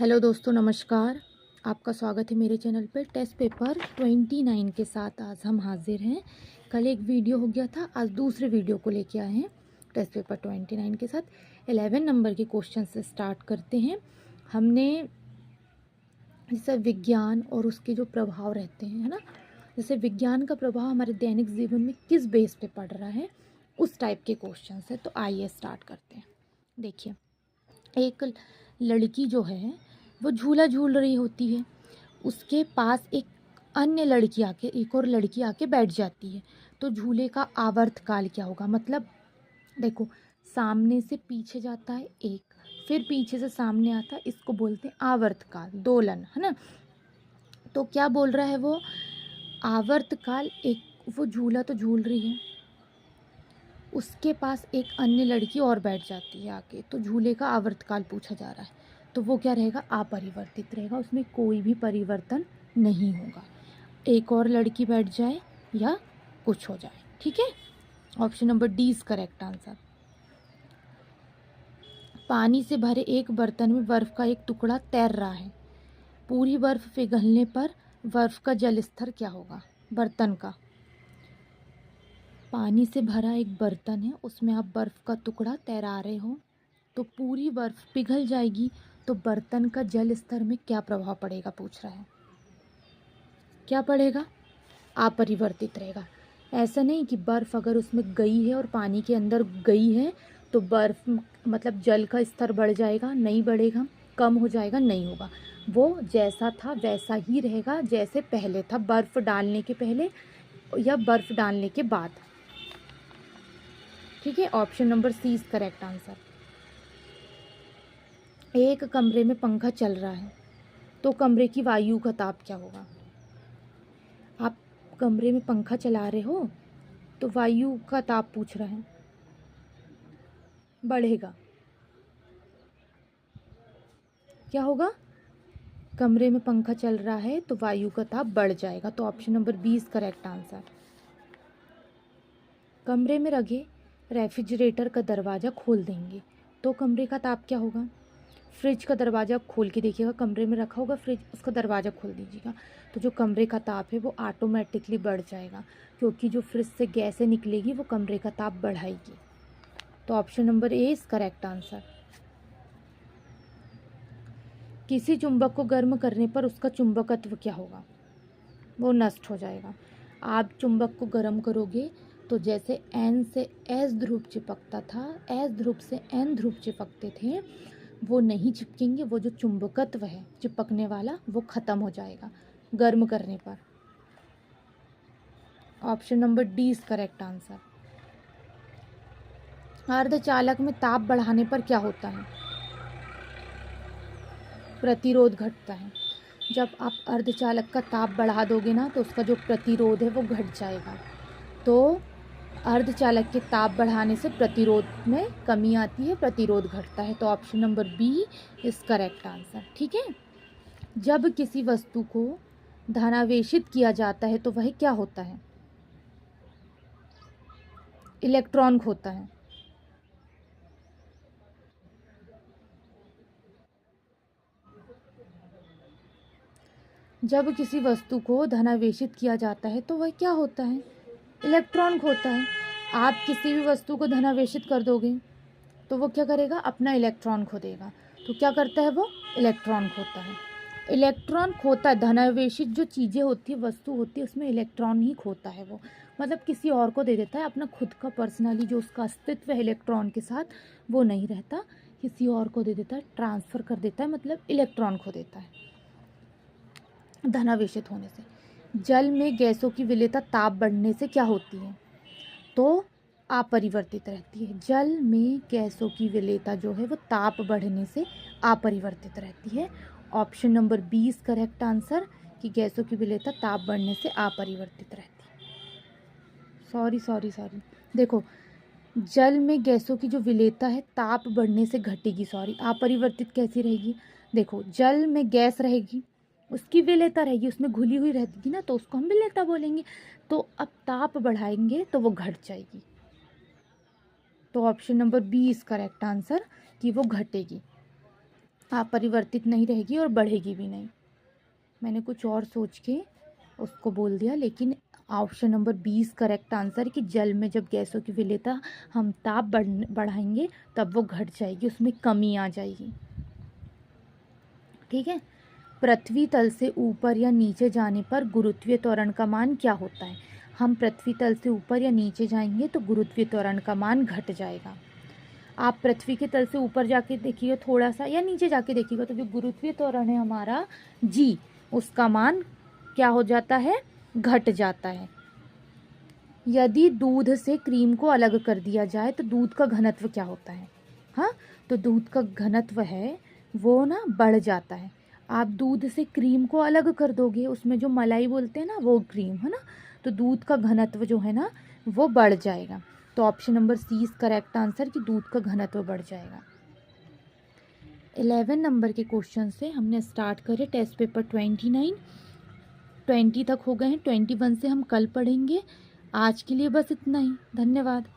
Hello दोस्तों, नमस्कार। आपका स्वागत है मेरे चैनल पे। टेस्ट पेपर 29 के साथ आज हम हाजिर हैं। कल एक वीडियो हो गया था, आज दूसरे वीडियो को लेके आए हैं टेस्ट पेपर 29 के साथ। 11 नंबर के क्वेश्चन से स्टार्ट करते हैं। हमने जैसे विज्ञान और उसके जो प्रभाव रहते हैं, है ना, जैसे विज्ञान का प्रभाव हमारे दैनिक जीवन में किस बेस पे पड़ रहा है, उस टाइप के क्वेश्चन है। तो आइए स्टार्ट करते हैं। देखिए, एक लड़की जो है वो झूला झूल रही होती है। उसके पास एक और लड़की आके बैठ जाती है। तो झूले का आवर्तकाल क्या होगा? मतलब देखो, सामने से पीछे जाता है एक, फिर पीछे से सामने आता है, इसको बोलते हैं आवर्तकाल, दोलन, है ना। तो क्या बोल रहा है वो? आवर्तकाल एक, वो झूला तो झूल रही है, उसके पास एक अन्य लड़की और बैठ जाती है आके, तो झूले का आवर्तकाल पूछा जा रहा है। तो वो क्या रहेगा? अपरिवर्तित रहेगा, उसमें कोई भी परिवर्तन नहीं होगा। एक और लड़की बैठ जाए या कुछ हो जाए, ठीक है। Option number D is correct answer. पानी से भरे एक बर्तन में बर्फ का एक टुकड़ा तैर रहा है। पूरी बर्फ पिघलने पर बर्फ का जल स्तर क्या होगा? बर्तन का, पानी से भरा एक बर्तन है, उसमें आप बर्फ का टुकड़ा तैरा रहे हो, तो पूरी बर्फ पिघल जाएगी, तो बर्तन का जल स्तर में क्या प्रभाव पड़ेगा पूछ रहा है। क्या पड़ेगा? अपरिवर्तित रहेगा। ऐसा नहीं कि बर्फ़ अगर उसमें गई है और पानी के अंदर गई है तो बर्फ़ मतलब जल का स्तर बढ़ जाएगा, नहीं बढ़ेगा, कम हो जाएगा, नहीं होगा। वो जैसा था वैसा ही रहेगा जैसे पहले था, बर्फ़ डालने के पहले या बर्फ़ डालने के बाद। ठीक है, option number C is correct answer. एक कमरे में पंखा चल रहा है, तो कमरे की वायु का ताप क्या होगा? आप कमरे में पंखा चला रहे हो तो वायु का ताप पूछ रहा है, बढ़ेगा। क्या होगा? कमरे में पंखा चल रहा है तो वायु का ताप बढ़ जाएगा, तो option number B is correct answer. कमरे में रखे रेफ्रिजरेटर का दरवाज़ा खोल देंगे तो कमरे का ताप क्या होगा? फ्रिज का दरवाज़ा खोल के देखिएगा, कमरे में रखा होगा फ्रिज, उसका दरवाज़ा खोल दीजिएगा तो जो कमरे का ताप है वो ऑटोमेटिकली बढ़ जाएगा, क्योंकि जो फ्रिज से गैसें निकलेगी वो कमरे का ताप बढ़ाएगी। तो option number A is correct answer. किसी चुंबक को गर्म करने पर उसका चुंबकत्व क्या होगा? वो नष्ट हो जाएगा। आप चुंबक को गर्म करोगे तो जैसे एन से एस ध्रुव चिपकता था, एस ध्रुव से एन ध्रुव चिपकते थे, वो नहीं चिपकेंगे। वो जो चुंबकत्व है चिपकने वाला वो ख़त्म हो जाएगा गर्म करने पर। Option number D is correct answer. अर्धचालक में ताप बढ़ाने पर क्या होता है? प्रतिरोध घटता है। जब आप अर्धचालक का ताप बढ़ा दोगे ना तो उसका जो प्रतिरोध है वो घट जाएगा। तो अर्धचालक के ताप बढ़ाने से प्रतिरोध में कमी आती है, प्रतिरोध घटता है। तो option number B is correct answer, ठीक है। जब किसी वस्तु को धनावेशित किया जाता है तो वह क्या होता है? इलेक्ट्रॉन खोता है। जब किसी वस्तु को धनावेशित किया जाता है तो वह क्या होता है? इलेक्ट्रॉन खोता है। आप किसी भी वस्तु को धनावेशित कर दोगे तो वो क्या करेगा? अपना इलेक्ट्रॉन खो देगा। तो क्या करता है वो? इलेक्ट्रॉन खोता है। इलेक्ट्रॉन खोता है। धनावेशित जो चीज़ें होती है, वस्तु होती है, उसमें इलेक्ट्रॉन ही खोता है वो, मतलब किसी और को दे देता है। अपना खुद का पर्सनली जो उसका अस्तित्व है इलेक्ट्रॉन के साथ वो नहीं रहता, किसी और को दे देता है, ट्रांसफ़र कर देता है, मतलब इलेक्ट्रॉन खो देता है धनावेशित होने से। जल में गैसों की विलेयता ताप बढ़ने से क्या होती है? तो अपरिवर्तित रहती है। जल में गैसों की विलेयता जो है वो ताप बढ़ने से अपरिवर्तित रहती है। Option number B is correct answer, कि गैसों की विलेयता ताप बढ़ने से अपरिवर्तित रहती है। सॉरी, देखो, जल में गैसों की जो विलेयता है ताप बढ़ने से घटेगी, अपरिवर्तित कैसी रहेगी? देखो, जल में गैस रहेगी, उसकी विलेयता रहेगी, उसमें घुली हुई रहेगी ना, तो उसको हम विलेयता बोलेंगे। तो अब ताप बढ़ाएंगे तो वो घट जाएगी। तो option number B is correct answer, कि वो घटेगी। अपरिवर्तित नहीं रहेगी और बढ़ेगी भी नहीं। मैंने कुछ और सोच के उसको बोल दिया, लेकिन ऑप्शन नंबर 20 करेक्ट आंसर कि जल में जब गैसों की विलेयता हम ताप बढ़ाएंगे तब वो घट जाएगी, उसमें कमी आ जाएगी। ठीक है। पृथ्वी तल से ऊपर या नीचे जाने पर गुरुत्वीय त्वरण का मान क्या होता है? हम पृथ्वी तल से ऊपर या नीचे जाएंगे तो गुरुत्वीय त्वरण का मान घट जाएगा। आप पृथ्वी के तल से ऊपर जाके देखिएगा थोड़ा सा, या नीचे जाके देखिएगा, तो जो गुरुत्वीय त्वरण है हमारा जी, उसका मान क्या हो जाता है? घट जाता है। यदि दूध से क्रीम को अलग कर दिया जाए तो दूध का घनत्व क्या होता है? हाँ, तो दूध का घनत्व है वो ना बढ़ जाता है। आप दूध से क्रीम को अलग कर दोगे, उसमें जो मलाई बोलते हैं ना वो क्रीम है ना, तो दूध का घनत्व जो है ना वो बढ़ जाएगा। तो option number C is correct answer कि दूध का घनत्व बढ़ जाएगा। 11 नंबर के क्वेश्चन से हमने स्टार्ट करे टेस्ट पेपर 29। 20 तक हो गए हैं, 21 से हम कल पढ़ेंगे। आज के लिए बस इतना ही। धन्यवाद।